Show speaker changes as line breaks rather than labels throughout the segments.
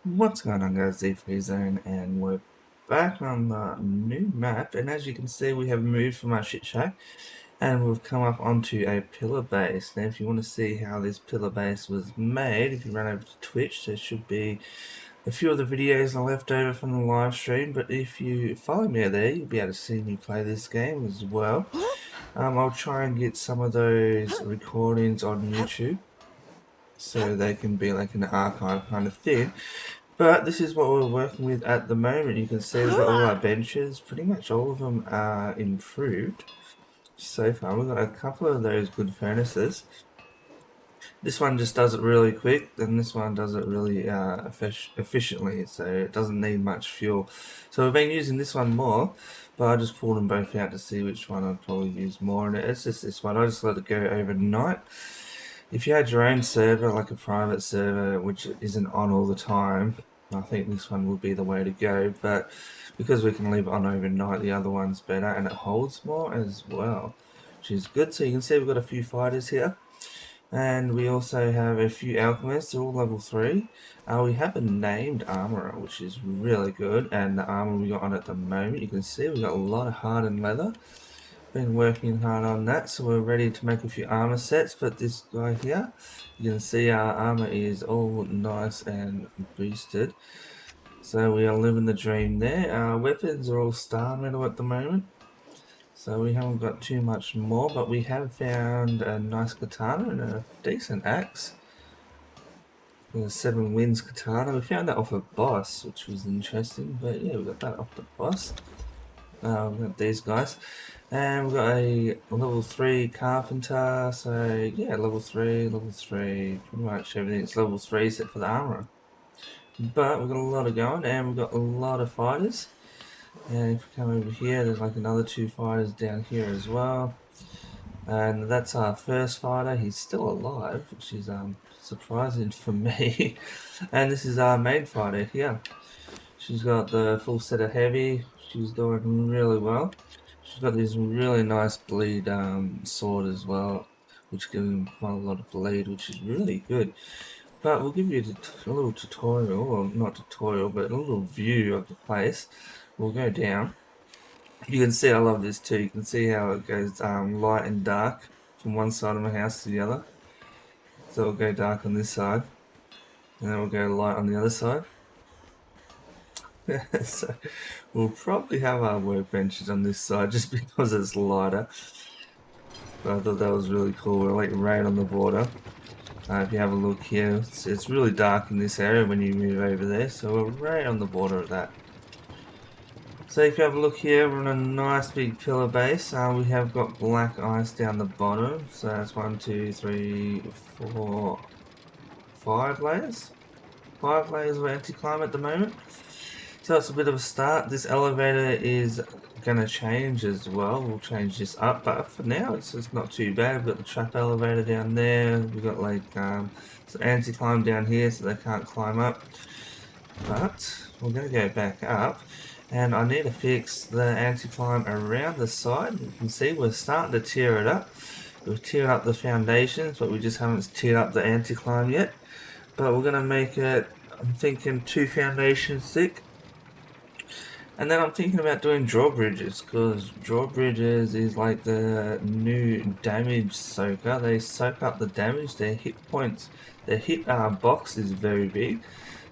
What's going on, guys? ZfreeZone, and we're back on the new map. And as you can see, we have moved from our shit shack and we've come up onto a pillar base. Now, if you want to see how this pillar base was made, if you run over to Twitch, there should be a few of the videos left over from the live stream. But if you follow me there, you'll be able to see me play this game as well. I'll try and get some of those recordings on YouTube so they can be like an archive kind of thing. But this is what we're working with at the moment. You can see we've got all our benches. Pretty much all of them are improved so far. We've got a couple of those good furnaces. This one just does it really quick, and this one does it really efficiently, so it doesn't need much fuel. So we've been using this one more, but I just pulled them both out to see which one I'd probably use more, and it's just this one. I just let it go overnight. If you had your own server, like a private server, which isn't on all the time, I think this one would be the way to go. But because we can leave it on overnight, the other one's better, and it holds more as well, which is good. So you can see we've got a few fighters here. And we also have a few alchemists, they're all level 3. We have a named armorer, which is really good, and the armor we got on at the moment, you can see we've got a lot of hardened leather. Been working hard on that, so we're ready to make a few armor sets. But this guy here, you can see our armor is all nice and boosted, so we are living the dream there. Our weapons are all star metal at the moment, so we haven't got too much more, but we have found a nice katana and a decent axe. The 7 Winds katana, we found that off a boss, which was interesting, but yeah, we got that off the boss. We've got these guys. And we've got a level 3 carpenter, so yeah, level 3, pretty much everything's level 3 except for the armor. But we've got a lot of going, and we've got a lot of fighters. And if we come over here, there's like another 2 fighters down here as well. And that's our first fighter, he's still alive, which is surprising for me. And this is our main fighter here. She's got the full set of heavy, she's doing really well. She's got this really nice bleed sword as well, which gives him quite a lot of bleed, which is really good. But we'll give you a little tutorial, or not tutorial, but a little view of the place. We'll go down. You can see I love this too. You can see how it goes light and dark from one side of my house to the other. So it'll go dark on this side, and then we'll go light on the other side. So we'll probably have our workbenches on this side just because it's lighter. But I thought that was really cool. We're like right on the border. If you have a look here, it's really dark in this area when you move over there. So we're right on the border of that. So if you have a look here, we're on a nice big pillar base. We have got black ice down the bottom. So that's 1, 2, 3, 4, 5 layers. 5 layers of anti-climb at the moment. So it's a bit of a start. This elevator is going to change as well. We'll change this up, but for now it's not too bad. We've got the trap elevator down there. We've got like some anti-climb down here so they can't climb up. But we're going to go back up, and I need to fix the anti-climb around the side. You can see we're starting to tear it up. We've teared up the foundations, but we just haven't teared up the anti-climb yet. But we're going to make it, I'm thinking, 2 foundations thick. And then I'm thinking about doing drawbridges, because drawbridges is like the new damage soaker. They soak up the damage, their hit points, their hit box is very big.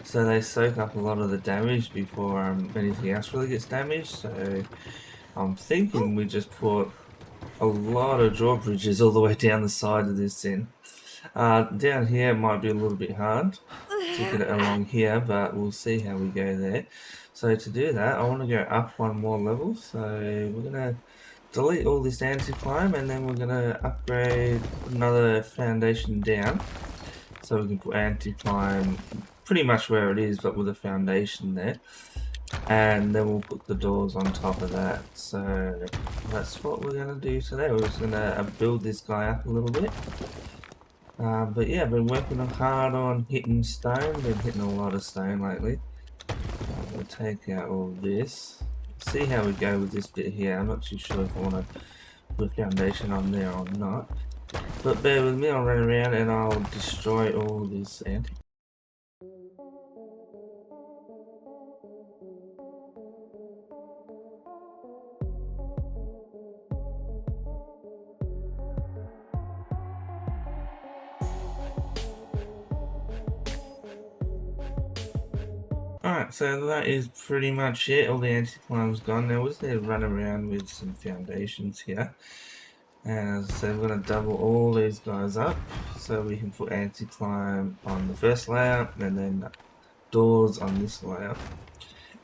So they soak up a lot of the damage before anything else really gets damaged. So I'm thinking we just put a lot of drawbridges all the way down the side of this thing. Down here it might be a little bit hard to get it along here, but we'll see how we go there. So to do that, I want to go up 1 more level. So we're going to delete all this anti-climb, and then we're going to upgrade another foundation down. So we can put anti-climb pretty much where it is, but with a foundation there. And then we'll put the doors on top of that. So that's what we're going to do today. We're just going to build this guy up a little bit. But yeah, I've been working hard on hitting stone. Been hitting a lot of stone lately. We'll take out all this. See how we go with this bit here. I'm not too sure if I want to put a foundation on there or not. But bear with me, I'll run around and I'll destroy all this anti. Alright, so that is pretty much it. All the anti-climb's gone. Now we're just going to run around with some foundations here. And as I said, we're going to double all these guys up so we can put anti-climb on the first layer and then doors on this layer.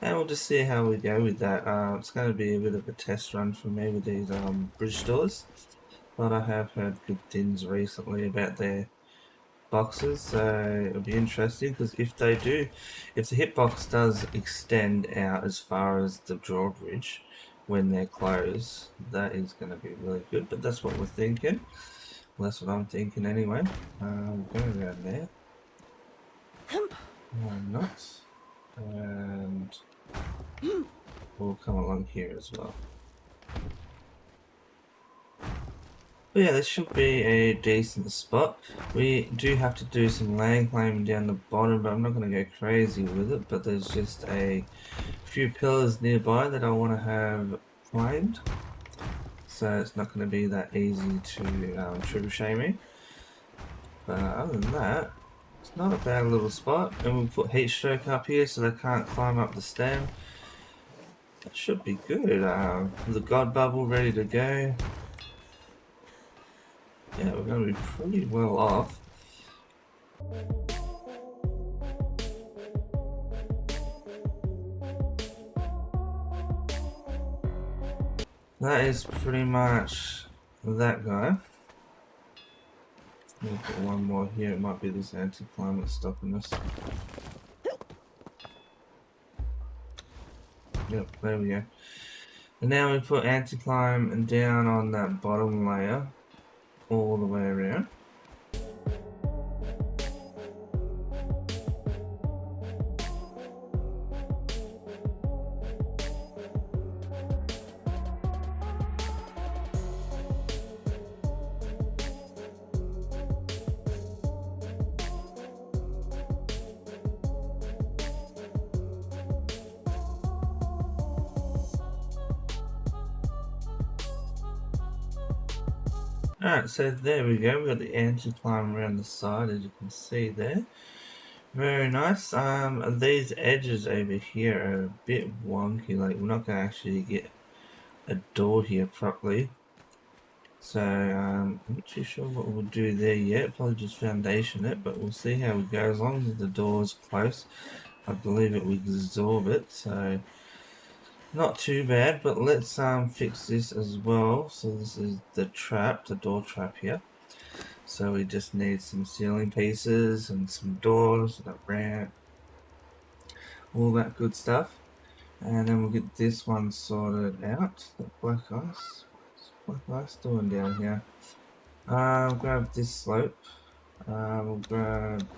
And we'll just see how we go with that. It's going to be a bit of a test run for me with these bridge doors. But I have heard good things recently about their boxes, so it'll be interesting because if the hitbox does extend out as far as the drawbridge when they're closed, that is going to be really good. But that's what we're thinking. Well, that's what I'm thinking anyway. We'll go around there. Why not? And we'll come along here as well. But yeah, this should be a decent spot. We do have to do some land claiming down the bottom, but I'm not going to go crazy with it. But there's just a few pillars nearby that I want to have claimed. So it's not going to be that easy to trebuchet me. But other than that, it's not a bad little spot. And we'll put heat stroke up here so they can't climb up the stem. That should be good. The god bubble ready to go. Yeah, we're going to be pretty well off. That is pretty much that guy. We'll put one more here. It might be this anti-climb that's stopping us. Yep, there we go. And now we put anti-climb and down on that bottom layer all the way around. Alright, so there we go. We've got the anti-climb around the side, as you can see there. Very nice. These edges over here are a bit wonky. Like, we're not going to actually get a door here properly. So, I'm not too sure what we'll do there yet. Probably just foundation it, but we'll see how we go. As long as the door's close, I believe it will absorb it. So, not too bad, but let's fix this as well. So this is the trap, the door trap here. So we just need some ceiling pieces and some doors and a ramp, all that good stuff. And then we'll get this one sorted out. The black ice. What's black ice doing down here? We'll grab this slope. We'll grab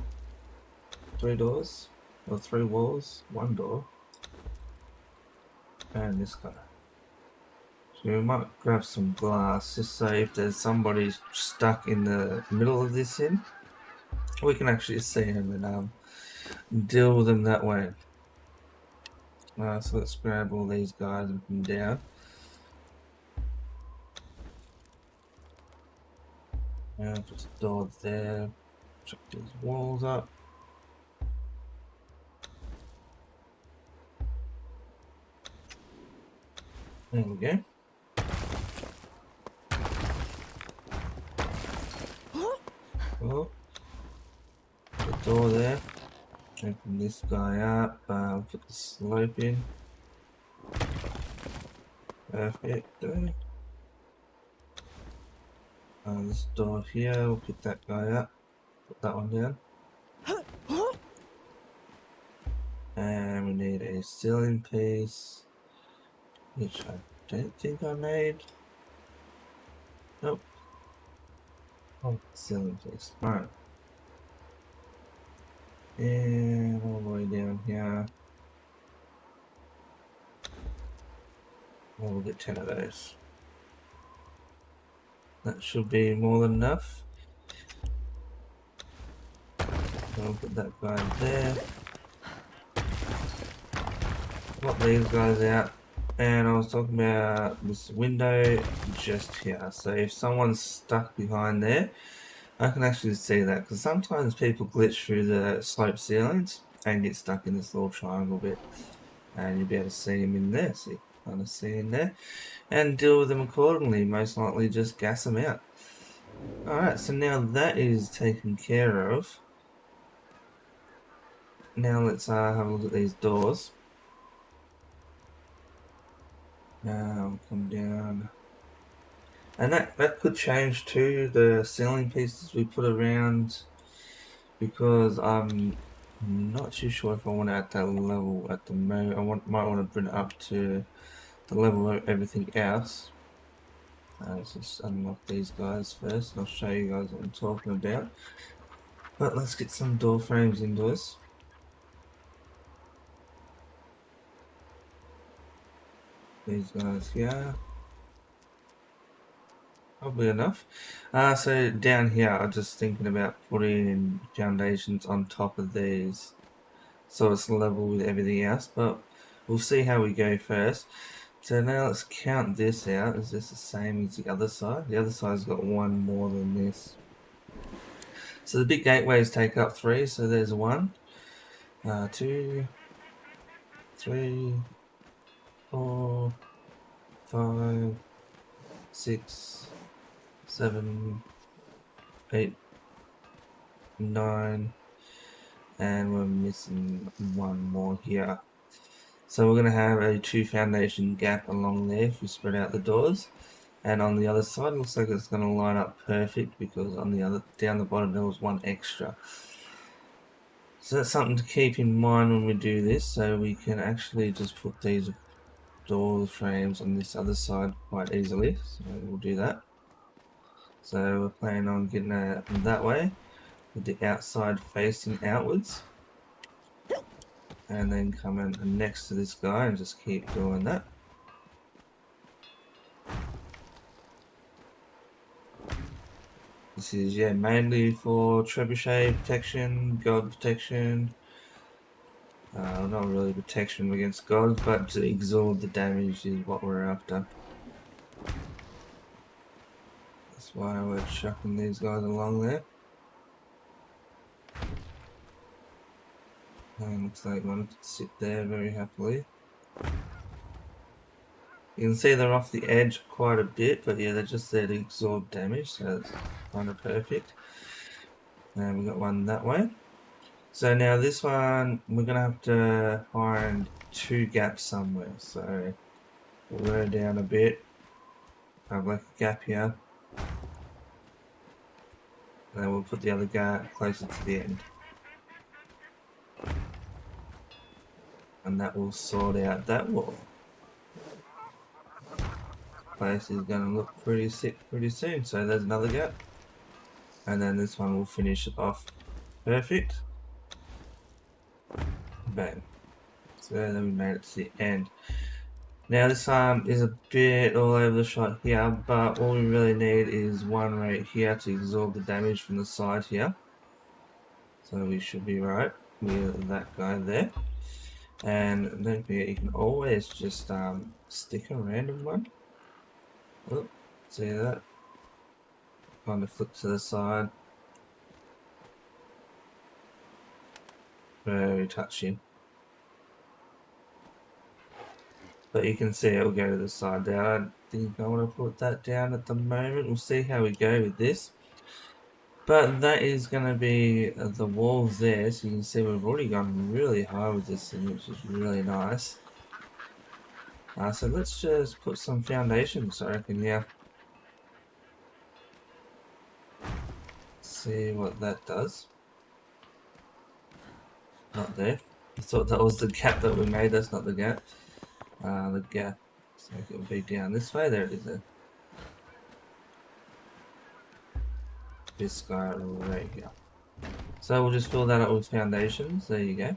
3 doors, or 3 walls, 1 door. And this guy. So we might grab some glass just so if there's somebody stuck in the middle of this in, we can actually see him and deal with them that way. So let's grab all these guys and put them down. And put the doors there. Chuck these walls up. There we go. Cool. The door there. Open this guy up. Put the slope in. Perfect. This door here. We'll pick that guy up. Put that one down. And we need a ceiling piece, which I don't think I made. Nope. Oh, ceiling piece. Alright. And all the way down here. We'll get 10 of those. That should be more than enough. So I'll put that guy there. Pop these guys out. And I was talking about this window just here. So if someone's stuck behind there, I can actually see that because sometimes people glitch through the slope ceilings and get stuck in this little triangle bit, and you'll be able to see them in there. So you kind of see in there and deal with them accordingly. Most likely just gas them out. Alright, so now that is taken care of. Now let's have a look at these doors. Now come down. And that could change too, the ceiling pieces we put around, because I'm not too sure if I want it at that level at the moment. Might want to bring it up to the level of everything else. Let's just unlock these guys first, and I'll show you guys what I'm talking about. But let's get some door frames into us. These guys here. Probably enough. So down here, I'm just thinking about putting foundations on top of these, so it's level with everything else, but we'll see how we go first. So now let's count this out. Is this the same as the other side? The other side's got one more than this. So the big gateways take up 3, so there's 1, 2, 3, 4, 5, 6, 7, 8, 9, and we're missing 1 more here. So we're going to have a 2 foundation gap along there if we spread out the doors. And on the other side, it looks like it's going to line up perfect, because on the other, down the bottom, there was 1 extra. So that's something to keep in mind when we do this. So we can actually just put these door frames on this other side quite easily. So we'll do that. So we're planning on getting it that way, with the outside facing outwards. And then coming next to this guy and just keep doing that. This is, yeah, mainly for trebuchet protection, god protection. Not really protection against gods, but to absorb the damage is what we're after. That's why we're chucking these guys along there. And looks like one could sit there very happily. You can see they're off the edge quite a bit, but yeah, they're just there to absorb damage, so it's kind of perfect. And we got one that way. So now this one, we're going to have to find 2 gaps somewhere. So we'll go down a bit, have like a gap here. And then we'll put the other gap closer to the end. And that will sort out that wall. Place is going to look pretty sick pretty soon. So there's another gap. And then this one will finish it off perfect. Bang. So then we made it to the end. Now this is a bit all over the shot here, but all we really need is 1 right here to absorb the damage from the side here. So we should be right with that guy there. And don't forget, you can always just stick a random one. Oh, see that? Kind of flip to the side. Very touchy. But you can see it will go to the side there. I don't think I want to put that down at the moment. We'll see how we go with this. But that is going to be the walls there. So you can see we've already gone really high with this thing, which is really nice. So let's just put some foundations, I reckon, yeah. See what that does. Not there. I thought that was the gap that we made. That's not the gap. The gap. So it will be down this way. There it is there. This guy right here. So we'll just fill that up with foundations. There you go.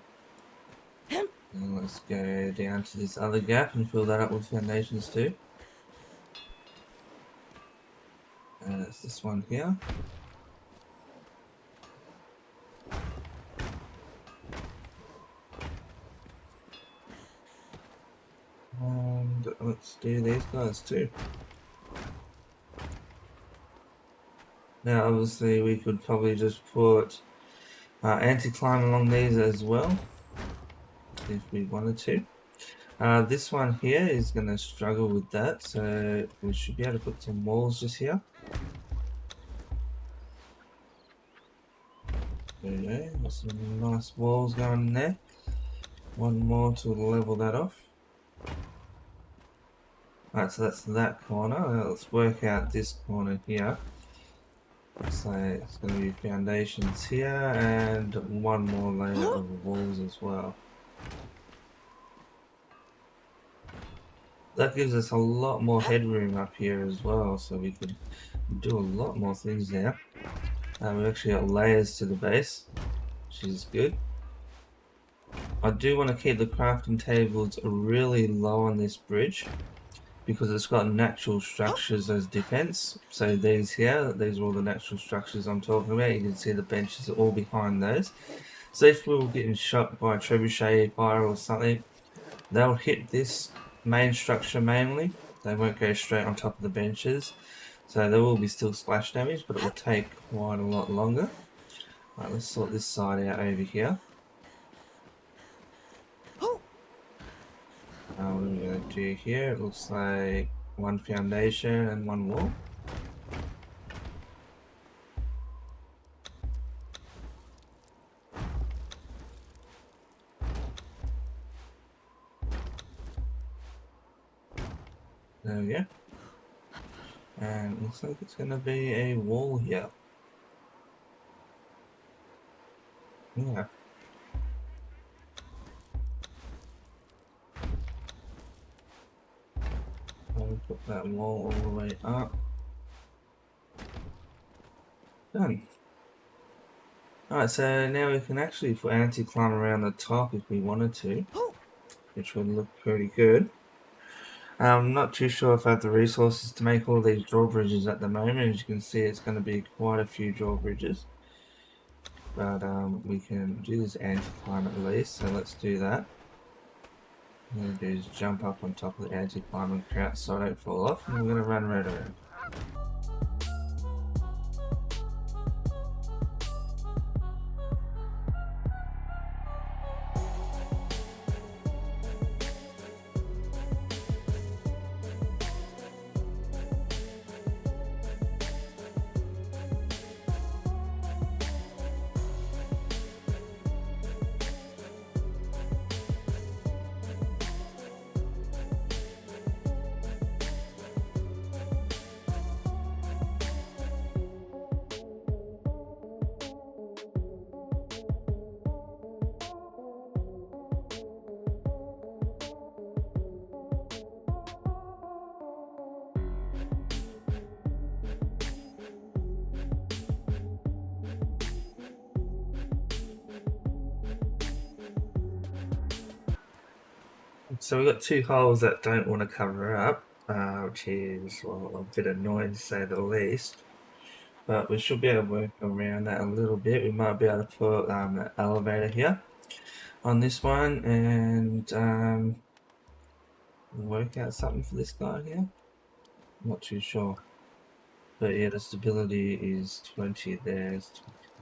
And let's go down to this other gap and fill that up with foundations too. And it's this one here. And let's do these guys too. Now obviously we could probably just put anti-climb along these as well. if we wanted to. This one here is going to struggle with that, so we should be able to put some walls just here. There we go, got some nice walls going there. One more to level that off. Alright, so that's that corner. Now let's work out this corner here. So it's going to be foundations here and one more layer of walls as well. That gives us a lot more headroom up here as well, so we can do a lot more things now. We've actually got layers to the base, which is good. I do want to keep the crafting tables really low on this bridge because it's got natural structures as defense. So these here, these are all the natural structures I'm talking about. You can see the benches are all behind those. So if we were getting shot by a trebuchet fire or something, they'll hit this main structure mainly. They won't go straight on top of the benches. So there will be still splash damage, but it will take quite a lot longer. Right, let's sort this side out over here. What are we going to do here? It looks like one foundation and one wall. There we go. And it looks like it's going to be a wall here. Yeah. I'll put that wall all the way up. Done. Alright, so now we can actually put anti-climb around the top if we wanted to, which would look pretty good. I'm not too sure if I have the resources to make all these drawbridges at the moment. As you can see, it's going to be quite a few drawbridges. But we can do this anti-climb at least, so let's do that. What I'm going to do is jump up on top of the anti-climb and crouch so I don't fall off, and we're going to run right around. So we've got two holes that don't want to cover up, which is, well, a bit annoying to say the least. But we should be able to work around that a little bit. We might be able to put an elevator here on this one and work out something for this guy here. I'm not too sure. But yeah, the stability is 20 there, it's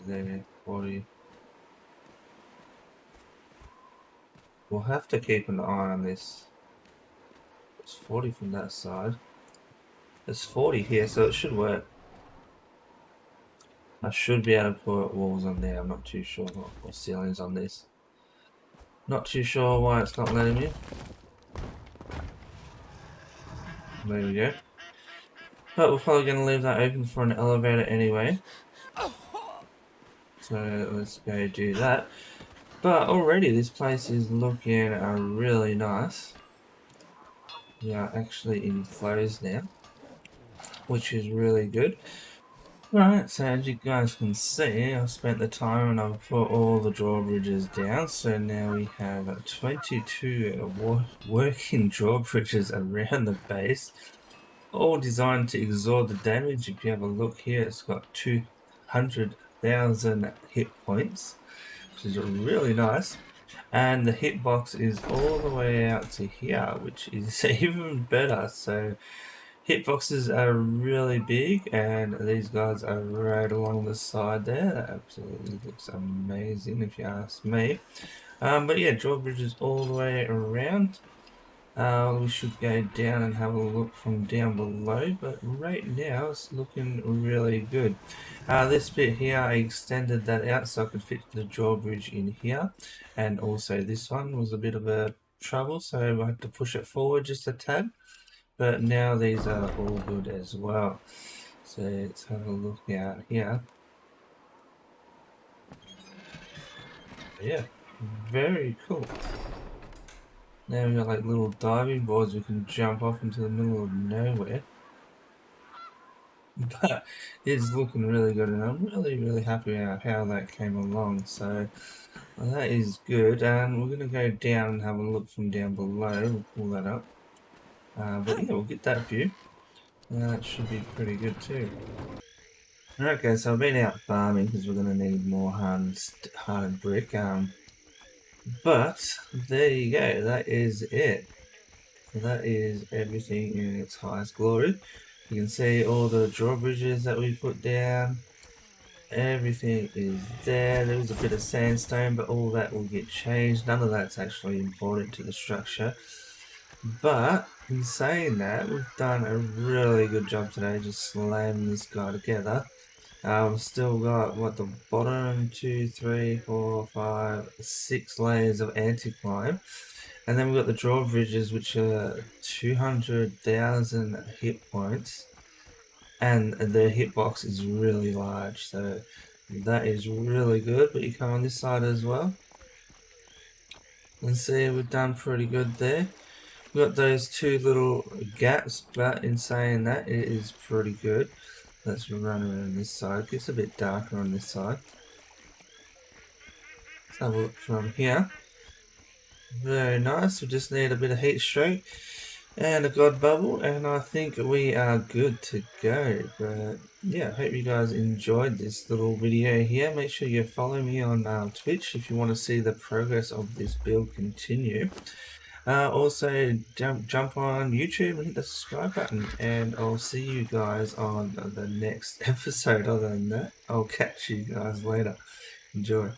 20 there, 40. We'll have to keep an eye on this. It's 40 from that side. There's 40 here, so it should work. I should be able to put walls on there. I'm not too sure, or ceilings on this. Not too sure why it's not letting me. There we go. But we're probably going to leave that open for an elevator anyway. So let's go do that. But already this place is looking really nice. We are actually enclosed now, which is really good. Right, so as you guys can see, I've spent the time and I've put all the drawbridges down, so now we have 22 working drawbridges around the base, all designed to absorb the damage. If you have a look here, it's got 200,000 hit points, which is really nice, and the hitbox is all the way out to here, which is even better. So hitboxes are really big, and these guys are right along the side there. That absolutely looks amazing if you ask me. But yeah, drawbridges all the way around. We should go down and have a look from down below, but right now it's looking really good. This bit here, I extended that out so I could fit the drawbridge in here, and also this one was a bit of a trouble, so I had to push it forward just a tad, but now these are all good as well. So let's have a look out here. Yeah, very cool. Now we've got like little diving boards we can jump off into the middle of nowhere. But it's looking really good, and I'm really happy about how that came along. So that is good, and we're going to go down and have a look from down below. We'll pull that up. But yeah, we'll get that view. That should be pretty good too. Alright guys, so I've been out farming because we're going to need more hard brick. But there you go, that is it. That is everything in its highest glory. You can see all the drawbridges that we put down. Everything is there. There was a bit of sandstone, but all that will get changed. None of that's actually important to the structure. But in saying that, we've done a really good job today just slamming this guy together. We've still got, what, the bottom 2, 3, 4, 5, 6 layers of anti-climb. And then we've got the drawbridges, which are 200,000 hit points. And the hitbox is really large, so that is really good. But you come on this side as well and see we've done pretty good there. We've got those two little gaps, but in saying that, it is pretty good. Let's run around this side. It gets a bit darker on this side. Let's have a look from here. Very nice. We just need a bit of heat stroke and a god bubble, and I think we are good to go. But yeah, I hope you guys enjoyed this little video here. Make sure you follow me on Twitch if you want to see the progress of this build continue. Also jump on YouTube and hit the subscribe button, and I'll see you guys on the next episode. Other than that, I'll catch you guys later. Enjoy.